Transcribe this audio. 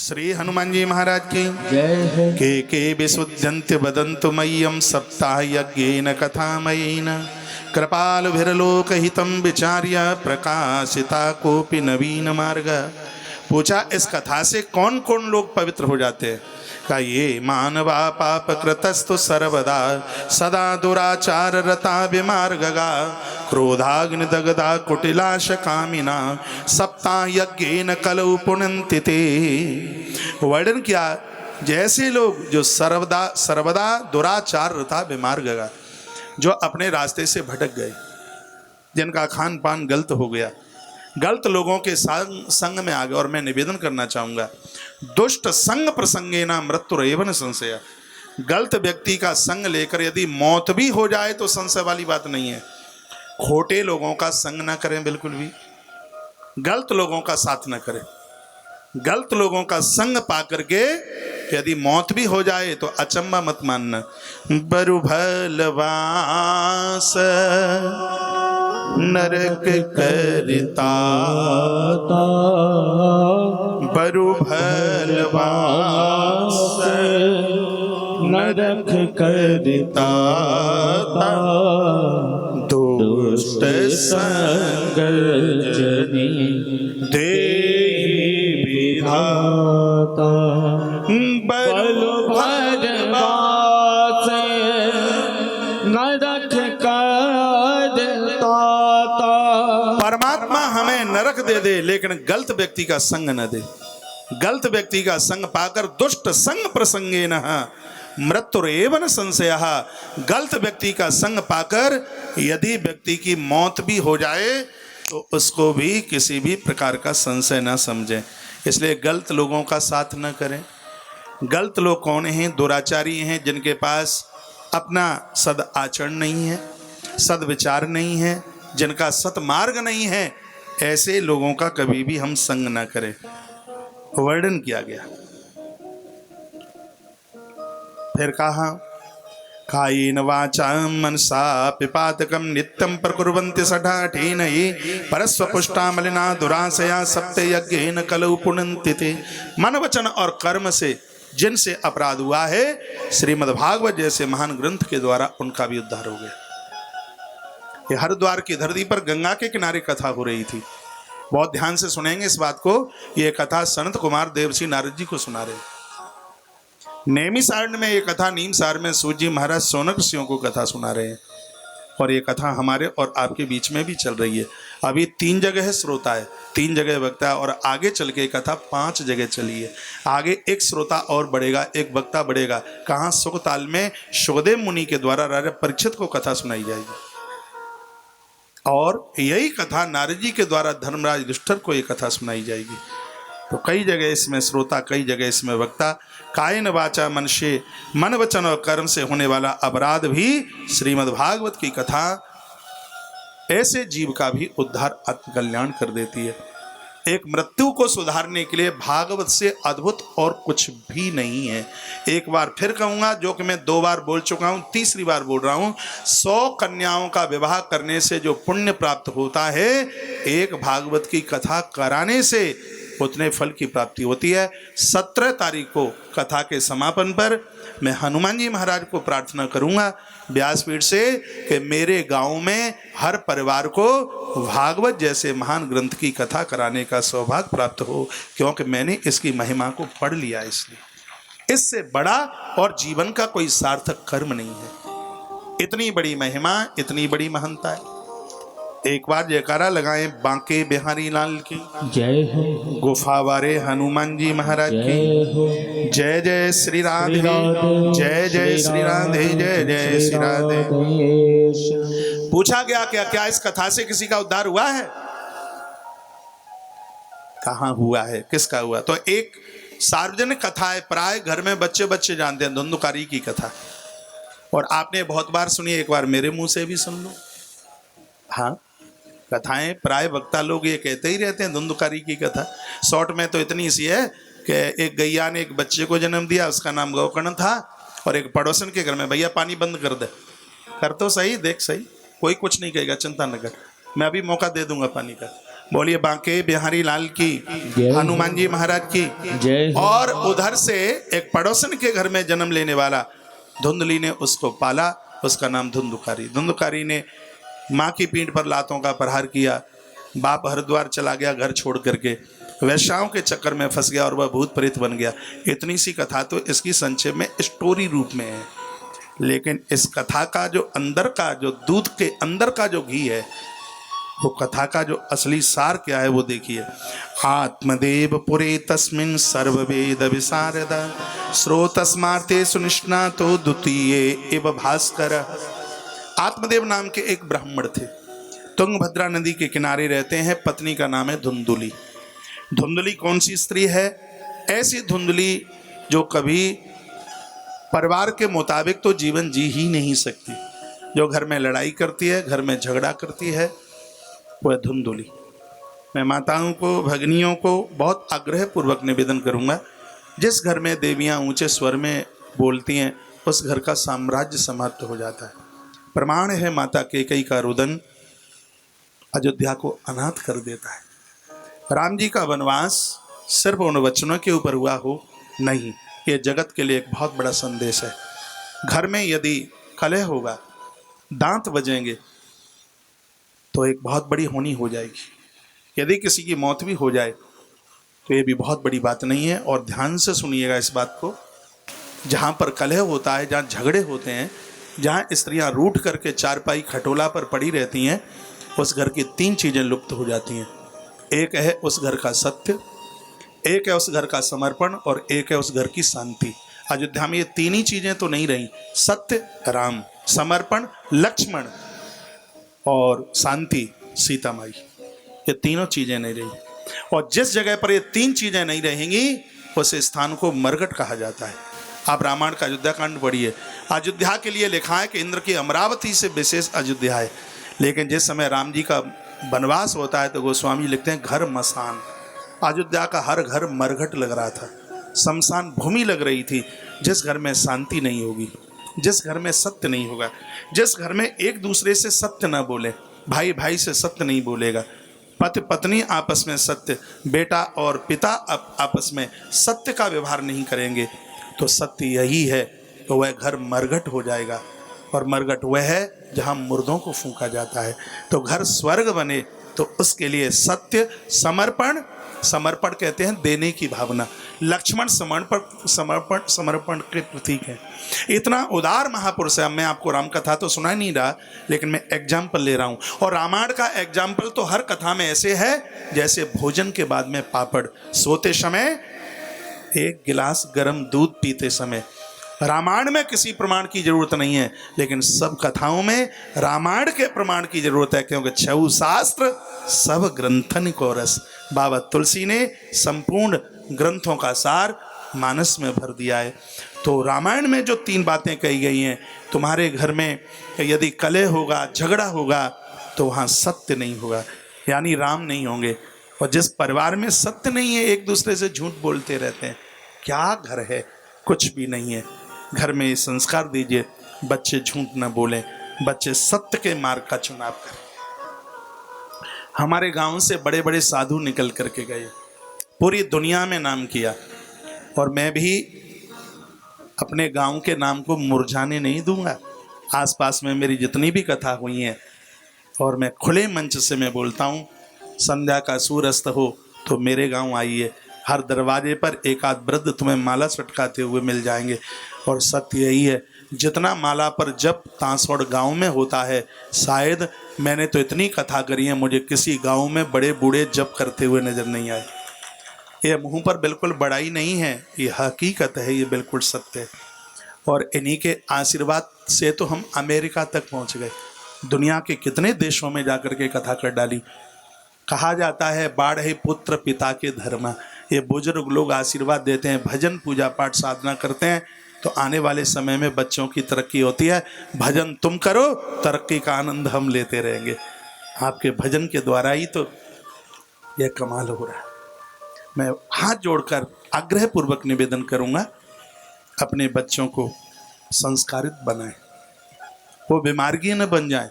श्री हनुमान जी महाराज की जय है। के विशुद्धन्त्य वदन्तु मह्यं सप्ताह यज्ञेन कथामयेन कृपालुभिर्लोकहितं विचार्य प्रकाशिता कोपि नवीन मार्ग। पूछा इस कथा से कौन कौन लोग पवित्र हो जाते हैं? का ये मानवा पाप कृतस्तु सर्वदा सदा दुराचार रता विमार्गगा क्रोधाग्नि दगदा कुटिलाश कामिना सप्ताह यज्ञेन कलौ पुनन्ति ते। वर्णन किया जैसे लोग जो सर्वदा सर्वदा दुराचार रता विमार्गगा, जो अपने रास्ते से भटक गए, जिनका खान पान गलत हो गया, गलत लोगों के संग में आ गए। और मैं निवेदन करना चाहूँगा, दुष्ट संग प्रसंगेना मृत्युरेव न संशय। गलत व्यक्ति का संग लेकर यदि मौत भी हो जाए तो संशय वाली बात नहीं है। खोटे लोगों का संग ना करें, बिल्कुल भी गलत लोगों का साथ ना करें। गलत लोगों का संग पा करके यदि मौत भी हो जाए तो अचंबा मत मानना। बरु भलवास नरक करता बरु भलवास नरक करता दुष्ट संग जनी देहि विधाता बरु भलवास नरक करता। परमात्मा हमें नरक दे दे, लेकिन गलत व्यक्ति का संग न दे। गलत व्यक्ति का संग पाकर दुष्ट संग प्रसंगेन मृत्युरेव न संशयः। गलत व्यक्ति का संग पाकर यदि व्यक्ति की मौत भी हो जाए तो उसको भी किसी भी प्रकार का संशय न समझें। इसलिए गलत लोगों का साथ न करें। गलत लोग कौन हैं? दुराचारी हैं, जिनके पास अपना सद आचरण नहीं है, सद विचार नहीं है, जिनका सतमार्ग नहीं है। ऐसे लोगों का कभी भी हम संग ना करें। वर्णन किया गया। फिर कहा कायेन वाचा मनसा पिपातकम नित्यं प्रकुर्वन्ति सठाठेन ये परस्वपुष्टा मलिना दुराशया सप्ते यज्ञेन कलौ पुनन्ति ते। मन वचन और कर्म से जिनसे अपराध हुआ है, श्रीमद्भागवत जैसे महान ग्रंथ के द्वारा उनका भी उद्धार हो गया। ये हरिद्वार की धरती पर गंगा के किनारे कथा हो रही थी। बहुत ध्यान से सुनेंगे इस बात को। ये कथा सनत कुमार देवर्षि नारद जी को सुना रहे। नैमिषारण्य में ये कथा, नीमसार में सूत जी महाराज शौनक ऋषियों को कथा सुना रहे हैं। और ये कथा हमारे और आपके बीच में भी चल रही है। अभी 3 जगह श्रोता है, 3 जगह वक्ता है, और आगे चल के कथा 5 जगह चली है। आगे एक श्रोता और बढ़ेगा, एक वक्ता बढ़ेगा। कहाँ? सुखताल में सुखदेव मुनि के द्वारा राजा परीक्षित को कथा सुनाई जाएगी। और यही कथा नारद जी के द्वारा धर्मराज युधिष्ठिर को ये कथा सुनाई जाएगी। तो कई जगह इसमें श्रोता, कई जगह इसमें वक्ता। कायेन वाचा मनुष्य, मन वचन और कर्म से होने वाला अपराध भी श्रीमद्भागवत की कथा ऐसे जीव का भी उद्धार, आत्मकल्याण कर देती है। एक मृत्यु को सुधारने के लिए भागवत से अद्भुत और कुछ भी नहीं है। एक बार फिर कहूँगा, जो कि मैं 2 बार बोल चुका हूँ, तीसरी बार बोल रहा हूँ। 100 कन्याओं का विवाह करने से जो पुण्य प्राप्त होता है, एक भागवत की कथा कराने से उतने फल की प्राप्ति होती है। 17 तारीख को कथा के समापन पर मैं हनुमान जी महाराज को प्रार्थना करूंगा व्यासपीठ से कि मेरे गांव में हर परिवार को भागवत जैसे महान ग्रंथ की कथा कराने का सौभाग्य प्राप्त हो, क्योंकि मैंने इसकी महिमा को पढ़ लिया। इसलिए इससे बड़ा और जीवन का कोई सार्थक कर्म नहीं है। इतनी बड़ी महिमा, इतनी बड़ी महानता है। एक बार जयकारा लगाएं बांके बिहारी लाल की जय हो। गुफा वारे हनुमान जी महाराज की जय। जय श्री राधे, जय जय श्री राधे, जय जय श्री राधे। पूछा गया क्या इस कथा से किसी का उद्धार हुआ है? कहाँ हुआ है, किसका हुआ? तो एक सार्वजनिक कथा है, प्राय घर में बच्चे बच्चे जानते हैं, धुंधुकारी की कथा। और आपने बहुत बार सुनी, एक बार मेरे मुंह से भी सुन लो। हाँ, कथाएं प्राय वक्ता लोग ये कहते ही रहते हैं, धुंधुकारी की कथा। शॉर्ट में तो इतनी सी है कि एक गैया ने एक बच्चे को जन्म दिया, उसका नाम गोकर्ण था। और एक पड़ोसन के घर में, भैया पानी बंद कर दे, कर तो सही, देख सही, कोई कुछ नहीं कहेगा, चिंता न कर, मैं अभी मौका दे दूंगा पानी का। बोलिए बांके बिहारी लाल की, जय। हनुमान जी महाराज की। जय हो। और उधर से एक पड़ोसन के घर में जन्म लेने वाला धुंधली ने उसको पाला, उसका नाम धुंधुकारी। धुंधुकारी ने माँ की पीठ पर लातों का प्रहार किया। बाप हरिद्वार चला गया घर छोड़ करके, वैश्याओं के चक्कर में फंस गया और वह भूत प्रेत बन गया। इतनी सी कथा तो इसकी संक्षेप में स्टोरी रूप में है, लेकिन इस कथा का जो अंदर का, जो दूध के अंदर का जो घी है, वो कथा का जो असली सार क्या है वो देखिए। आत्मदेव पुरे तस्मिन् सर्ववेद विशारद स्रोतस्मार्ते सुनिष्णातो द्वितीये एव भास्कर। आत्मदेव नाम के एक ब्राह्मण थे, तुंगभद्रा नदी के किनारे रहते हैं। पत्नी का नाम है धुंधुली। धुंधुली कौन सी स्त्री है? ऐसी धुंधुली जो कभी परिवार के मुताबिक तो जीवन जी ही नहीं सकती, जो घर में लड़ाई करती है, घर में झगड़ा करती है, वह धुंधुली। मैं माताओं को, भगनियों को बहुत आग्रह पूर्वक निवेदन करूंगा, जिस घर में देवियां ऊंचे स्वर में बोलती हैं उस घर का साम्राज्य समाप्त हो जाता है। प्रमाण है माता कैकेयी का रुदन अयोध्या को अनाथ कर देता है। राम जी का वनवास सिर्फ उन वचनों के ऊपर हुआ हो नहीं, ये जगत के लिए एक बहुत बड़ा संदेश है। घर में यदि कलह होगा, दांत बजेंगे, तो एक बहुत बड़ी हानि हो जाएगी। यदि किसी की मौत भी हो जाए तो ये भी बहुत बड़ी बात नहीं है। और ध्यान से सुनिएगा इस बात को, जहाँ पर कलह होता है, जहाँ झगड़े होते हैं, जहाँ स्त्रियाँ रूठ करके चारपाई खटोला पर पड़ी रहती हैं, उस घर की 3 चीज़ें लुप्त हो जाती हैं। एक है उस घर का सत्य, एक है उस घर का समर्पण, और एक है उस घर की शांति। अयोध्या में ये 3 ही चीज़ें तो नहीं रही, सत्य राम, समर्पण लक्ष्मण और शांति सीता माई, ये तीनों चीज़ें नहीं रही। और जिस जगह पर ये 3 चीज़ें नहीं रहेंगी उस स्थान को मरघट कहा जाता है। आप रामायण का अयोध्या कांड पढ़िए, अयोध्या के लिए लिखा है कि इंद्र की अमरावती से विशेष अयोध्या है। लेकिन जिस समय राम जी का वनवास होता है तो गोस्वामी लिखते हैं घर मसान। अयोध्या का हर घर मरघट लग रहा था, शमशान भूमि लग रही थी। जिस घर में शांति नहीं होगी, जिस घर में सत्य नहीं होगा, जिस घर में एक दूसरे से सत्य ना बोले, भाई भाई से सत्य नहीं बोलेगा, पति पत्नी आपस में सत्य, बेटा और पिता आपस में सत्य का व्यवहार नहीं करेंगे, तो सत्य यही है तो वह घर मरघट हो जाएगा। और मरघट वह है जहाँ मुर्दों को फूंका जाता है। तो घर स्वर्ग बने तो उसके लिए सत्य, समर्पण, समर्पण कहते हैं देने की भावना। लक्ष्मण समर्पण के प्रतीक है। इतना उदार महापुरुष है। मैं आपको राम कथा तो सुना नहीं रहा, लेकिन मैं एग्जाम्पल ले रहा हूँ। और रामायण का एग्जाम्पल तो हर कथा में ऐसे है जैसे भोजन के बाद में पापड़, सोते समय एक गिलास गर्म दूध पीते समय। रामायण में किसी प्रमाण की जरूरत नहीं है, लेकिन सब कथाओं में रामायण के प्रमाण की जरूरत है, क्योंकि 6 शास्त्र सब ग्रंथन को रस। बाबा तुलसी ने संपूर्ण ग्रंथों का सार मानस में भर दिया है। तो रामायण में जो 3 बातें कही गई हैं, तुम्हारे घर में यदि कलह होगा, झगड़ा होगा, तो वहाँ सत्य नहीं होगा, यानी राम नहीं होंगे। और जिस परिवार में सत्य नहीं है, एक दूसरे से झूठ बोलते रहते हैं, क्या घर है? कुछ भी नहीं है। घर में संस्कार दीजिए, बच्चे झूठ न बोलें, बच्चे सत्य के मार्ग का चुनाव करें। हमारे गांव से बड़े बड़े साधु निकल करके गए, पूरी दुनिया में नाम किया, और मैं भी अपने गांव के नाम को मुरझाने नहीं दूंगा। आसपास में मेरी जितनी भी कथा हुई हैं, और मैं खुले मंच से मैं बोलता हूँ, संध्या का सूर्यास्त हो तो मेरे गांव आइए, हर दरवाजे पर एक आध वृद्ध तुम्हें माला सटकाते हुए मिल जाएंगे। और सत्य यही है, जितना माला पर जप तांसवाड़ गांव में होता है, शायद मैंने तो इतनी कथा करी है, मुझे किसी गांव में बड़े बूढ़े जप करते हुए नजर नहीं आए। ये मुंह पर बिल्कुल बड़ाई नहीं है, ये हकीकत है, ये बिल्कुल सत्य है। और इन्हीं के आशीर्वाद से तो हम अमेरिका तक पहुंच गए, दुनिया के कितने देशों में जाकर के कथा कर डाली। कहा जाता है बाढ़े पुत्र पिता के धर्म। ये बुजुर्ग लोग आशीर्वाद देते हैं, भजन पूजा पाठ साधना करते हैं, तो आने वाले समय में बच्चों की तरक्की होती है। भजन तुम करो, तरक्की का आनंद हम लेते रहेंगे। आपके भजन के द्वारा ही तो यह कमाल हो रहा है। मैं हाथ जोड़कर आग्रह पूर्वक निवेदन करूंगा, अपने बच्चों को संस्कारित बनाएं, वो बीमार्गी न बन जाए।